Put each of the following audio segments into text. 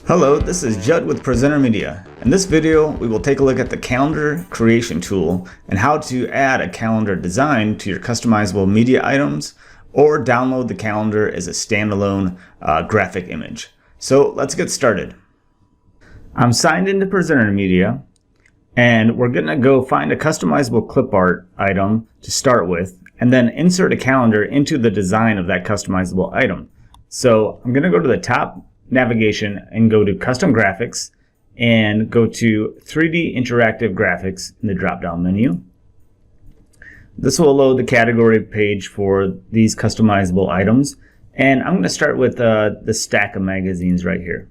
Hello, this is Judd with Presenter Media. In this video, we will take a look at the calendar creation tool and how to add a calendar design to your customizable media items or download the calendar as a standalone graphic image. So let's get started. I'm signed into Presenter Media and we're going to go find a customizable clip art item to start with and then insert a calendar into the design of that customizable item. So I'm going to go to the top navigation and go to custom graphics and go to 3D interactive graphics in the drop down menu. This will load the category page for these customizable items, and I'm going to start with the stack of magazines right here,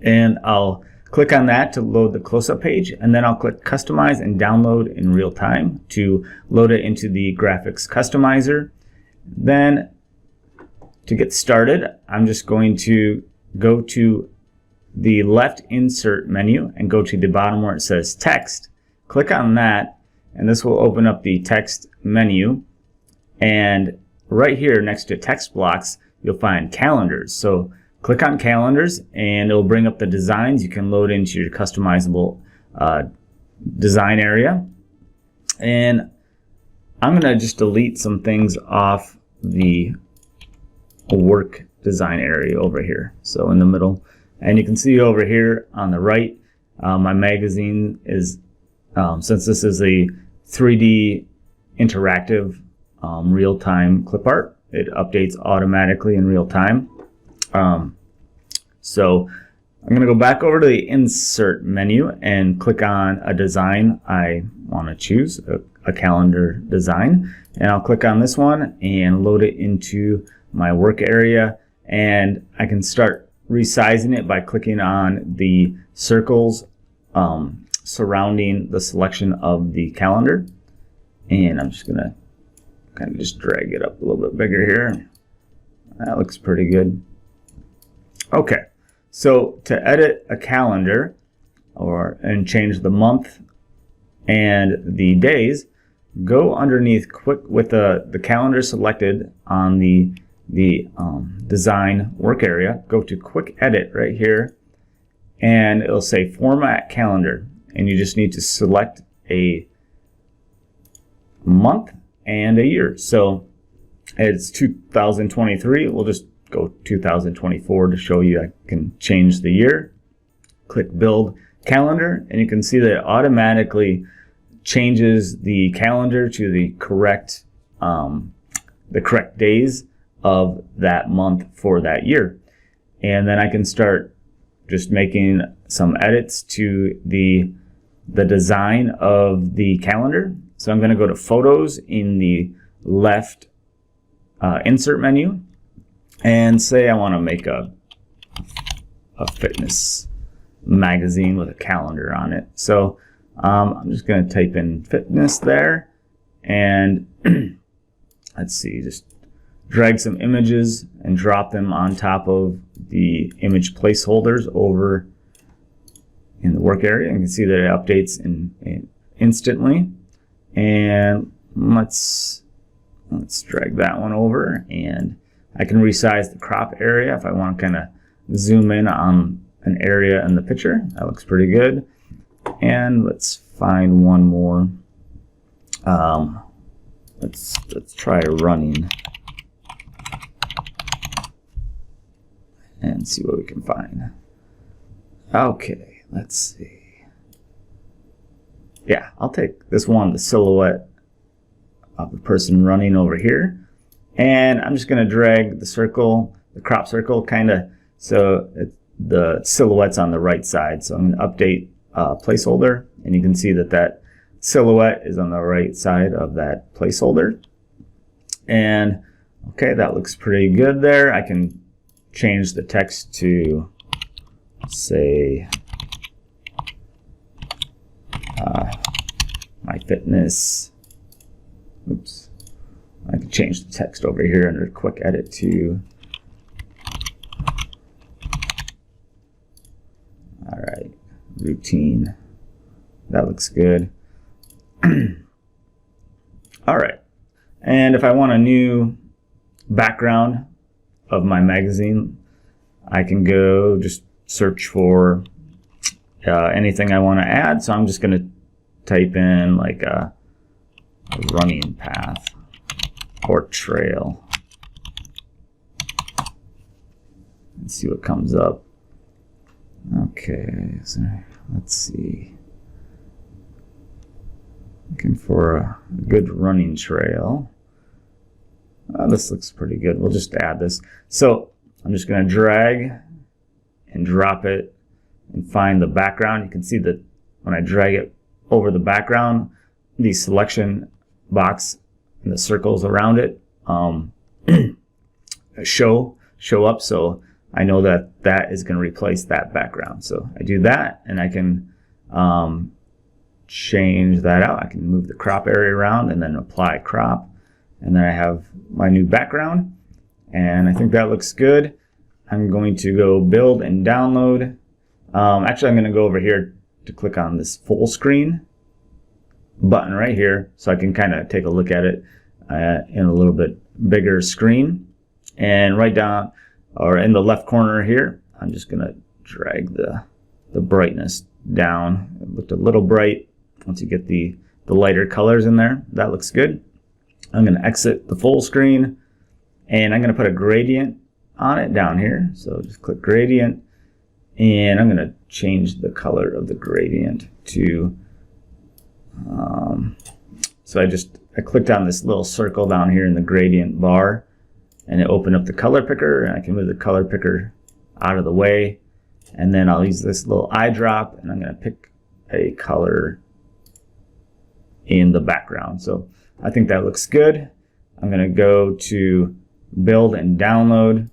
and I'll click on that to load the close-up page, and then I'll click customize and download in real time to load it into the graphics customizer. Then to get started, I'm just going to go to the left insert menu and go to the bottom where it says text. Click on that and this will open up the text menu, and right here next to text blocks you'll find calendars. So click on calendars and it'll bring up the designs you can load into your customizable design area. And I'm going to just delete some things off the work design area over here, so in the middle. And you can see over here on the right, my magazine is, since this is a 3D interactive real-time clip art, it updates automatically in real time. So I'm going to go back over to the insert menu and click on a design I want to choose, a calendar design, and I'll click on this one and load it into my work area. And I can start resizing it by clicking on the circles surrounding the selection of the calendar. And I'm just gonna kind of just drag it up a little bit bigger here. That looks pretty good. Okay, so to edit a calendar and change the month and the days, go underneath quick with the calendar selected on the design work area, go to quick edit right here, and it'll say format calendar, and you just need to select a month and a year. So it's 2023, we'll just go 2024 to show you I can change the year. Click build calendar and you can see that it automatically changes the calendar to the correct days of that month for that year. And then I can start just making some edits to the design of the calendar. So I'm going to go to photos in the left insert menu and say I want to make a fitness magazine with a calendar on it. So I'm just going to type in fitness there, and let's see, just drag some images and drop them on top of the image placeholders over in the work area. You can see that it updates instantly. And let's drag that one over, and I can resize the crop area if I want to kind of zoom in on an area in the picture. That looks pretty good. And let's find one more. Let's try running and see what we can find. Okay, let's see. Yeah, I'll take this one, the silhouette of the person running over here. And I'm just going to drag the circle, the crop circle, kind of so the silhouette's on the right side. So I'm going to update placeholder, and you can see that that silhouette is on the right side of that placeholder. And okay, that looks pretty good there. I can change the text to say my fitness. Oops. I can change the text over here under quick edit to alright, routine. That looks good. Alright, and if I want a new background of my magazine, I can go just search for anything I want to add. So I'm just going to type in like a running path or trail and see what comes up. Okay, so let's see. Looking for a good running trail. This looks pretty good. We'll just add this. So I'm just going to drag and drop it and find the background. You can see that when I drag it over the background, the selection box and the circles around it show up. So I know that that is going to replace that background. So I do that, and I can change that out. I can move the crop area around and then apply crop. And then I have my new background, and I think that looks good. I'm going to go build and download. Actually, I'm going to go over here to click on this full screen button right here so I can kind of take a look at it in a little bit bigger screen. And right down or in the left corner here, I'm just going to drag the brightness down. It looked a little bright. Once you get the lighter colors in there, that looks good. I'm going to exit the full screen, and I'm going to put a gradient on it down here. So just click gradient, and I'm going to change the color of the gradient to, so I clicked on this little circle down here in the gradient bar, and it opened up the color picker, and I can move the color picker out of the way, and then I'll use this little eyedrop, and I'm going to pick a color in the background. So I think that looks good. I'm going to go to build and download,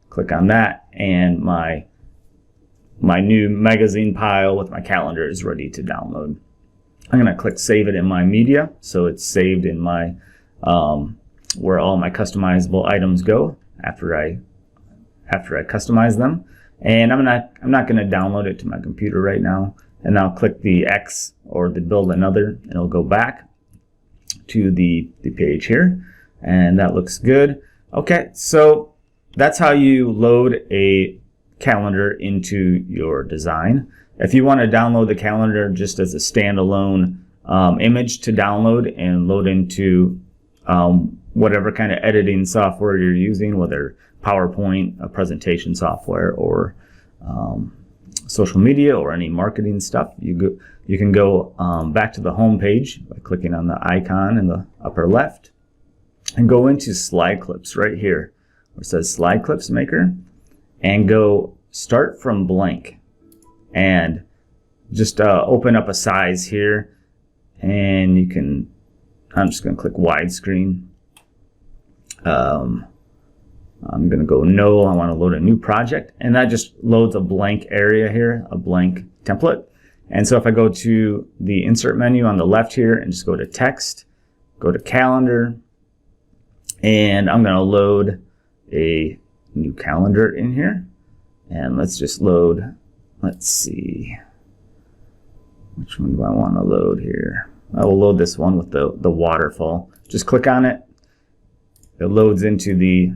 click on that, and my new magazine pile with my calendar is ready to download. I'm going to click save it in my media, so it's saved in my where all my customizable items go after I customize them. And I'm not going to download it to my computer right now. And I'll click the X or the build another, and it'll go back to the page here, and that looks good. Okay, so that's how you load a calendar into your design. If you want to download the calendar just as a standalone image to download and load into whatever kind of editing software you're using, whether PowerPoint, a presentation software, or social media or any marketing stuff, you can go back to the home page by clicking on the icon in the upper left and go into slide clips right here where it says slide clips maker, and go start from blank and just open up a size here, and you can, I'm just going to click widescreen. I'm going to go no, I want to load a new project, and that just loads a blank area here, a blank template. And so if I go to the insert menu on the left here and just go to text, go to calendar, and I'm going to load a new calendar in here. And let's just load, let's see, which one do I want to load here? I will load this one with the waterfall. Just click on it. It loads into the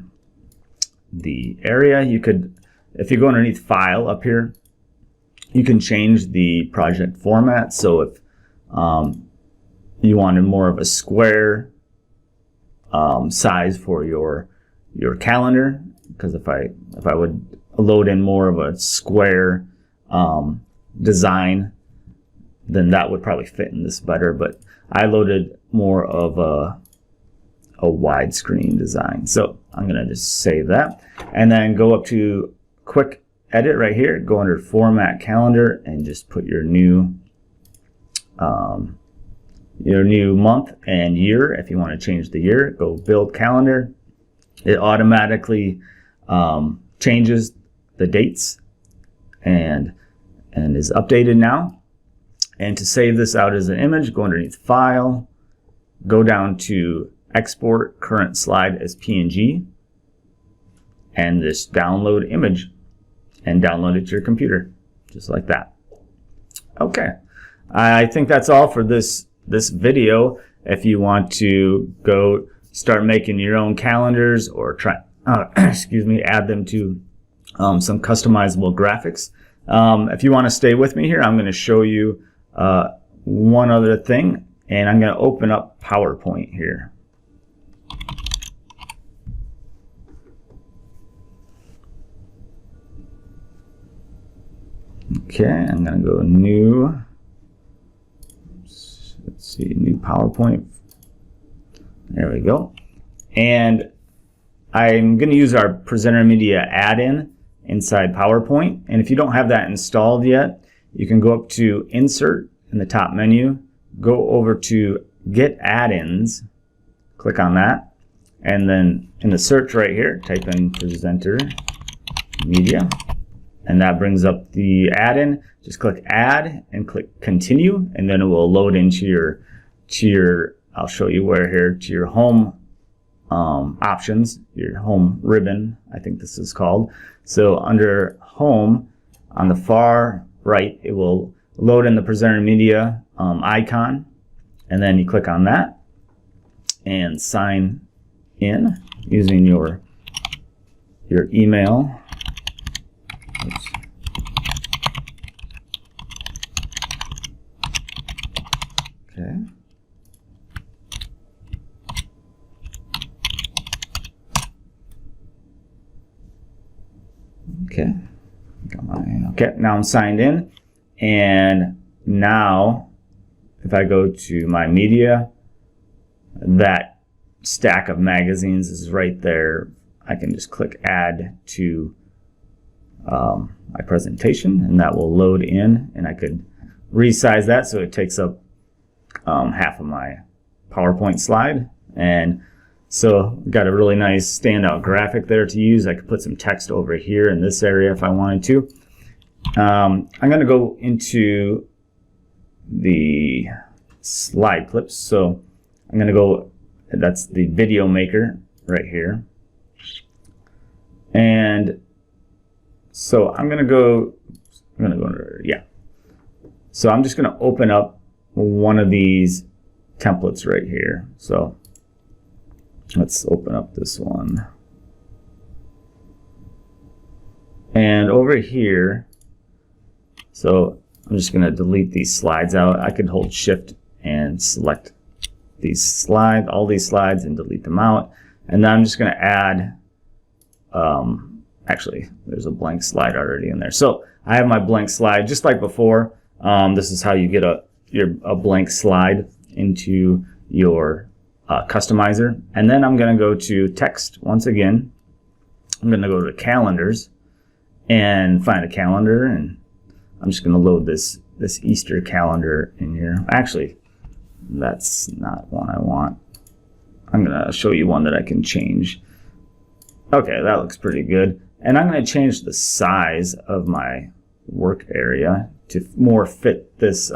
area. You could, if you go underneath file up here, you can change the project format. So if you wanted more of a square size for your calendar, because if I would load in more of a square design, then that would probably fit in this better. But I loaded more of a widescreen design. So I'm going to just save that, and then go up to quick edit right here, go under format calendar, and just put your new month and year. If you want to change the year, go build calendar. It automatically changes the dates and is updated now. And to save this out as an image, go underneath file, go down to export current slide as PNG, and this download image, and download it to your computer, just like that. Okay, I think that's all for this video. If you want to go start making your own calendars or try, add them to some customizable graphics. If you want to stay with me here, I'm going to show you one other thing, and I'm going to open up PowerPoint here. Okay, I'm going to go new. Let's see, new PowerPoint. There we go. And I'm going to use our Presenter Media add-in inside PowerPoint. And if you don't have that installed yet, you can go up to Insert in the top menu, go over to Get Add-ins, click on that, and then in the search right here, type in Presenter Media, and that brings up the add-in. Just click Add and click Continue, and then it will load into your I'll show you where here, to your home options, your home ribbon, I think this is called. So under Home, on the far right, it will load in the Presenter Media icon, and then you click on that and sign in using your email. Oops. Okay. Okay, now I'm signed in, and now if I go to my media, that stack of magazines is right there. I can just click Add to my presentation, and that will load in, and I could resize that so it takes up half of my PowerPoint slide. And so got a really nice standout graphic there to use. I could put some text over here in this area if I wanted to. I'm going to go into the slide clips. So I'm going to go, that's the video maker right here. And so I'm going to go yeah. So I'm just going to open up one of these templates right here. So let's open up this one. And over here, so I'm just going to delete these slides out. I could hold Shift and select these slides, all these slides, and delete them out. And then I'm just going to add, actually, there's a blank slide already in there. So I have my blank slide, just like before. This is how you get a blank slide into your customizer. And then I'm going to go to text once again. I'm going to go to calendars and find a calendar, and I'm just going to load this Easter calendar in here. Actually, that's not one I want. I'm going to show you one that I can change. Okay, that looks pretty good. And I'm going to change the size of my work area to more fit this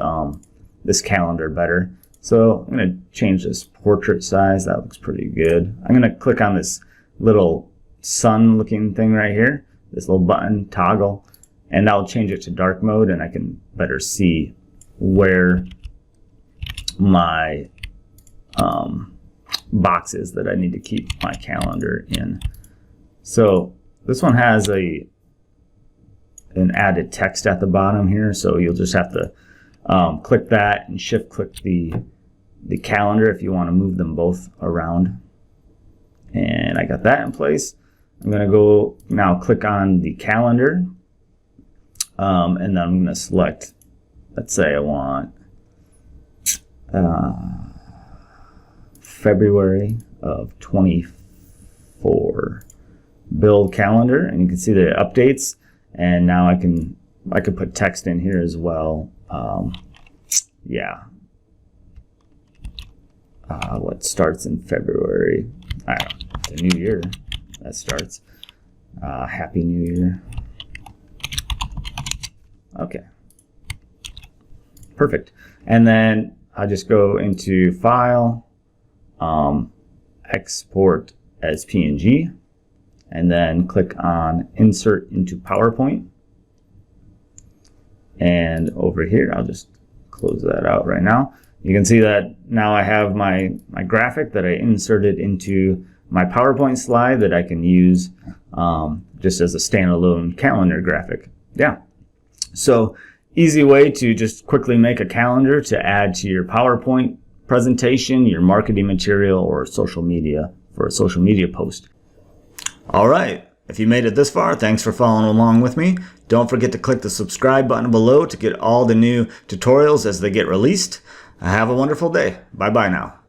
this calendar better. So I'm going to change this portrait size. That looks pretty good. I'm going to click on this little sun looking thing right here, this little button toggle, and that'll change it to dark mode, and I can better see where my box is that I need to keep my calendar in. So this one has an added text at the bottom here, so you'll just have to click that and shift click the calendar if you want to move them both around. And I got that in place. I'm going to go now click on the calendar, and then I'm going to select, let's say I want February of 24 build calendar, and you can see that it updates. And now I could put text in here as well. Yeah. What starts in February? I don't know, the new year that starts. Happy New Year. Okay. Perfect. And then I just go into File, Export as PNG, and then click on Insert into PowerPoint. And over here, I'll just close that out right now. You can see that now I have my graphic that I inserted into my PowerPoint slide that I can use just as a standalone calendar graphic. Yeah. So easy way to just quickly make a calendar to add to your PowerPoint presentation, your marketing material, or social media for a social media post. All right. If you made it this far, thanks for following along with me. Don't forget to click the subscribe button below to get all the new tutorials as they get released. Have a wonderful day. Bye-bye now.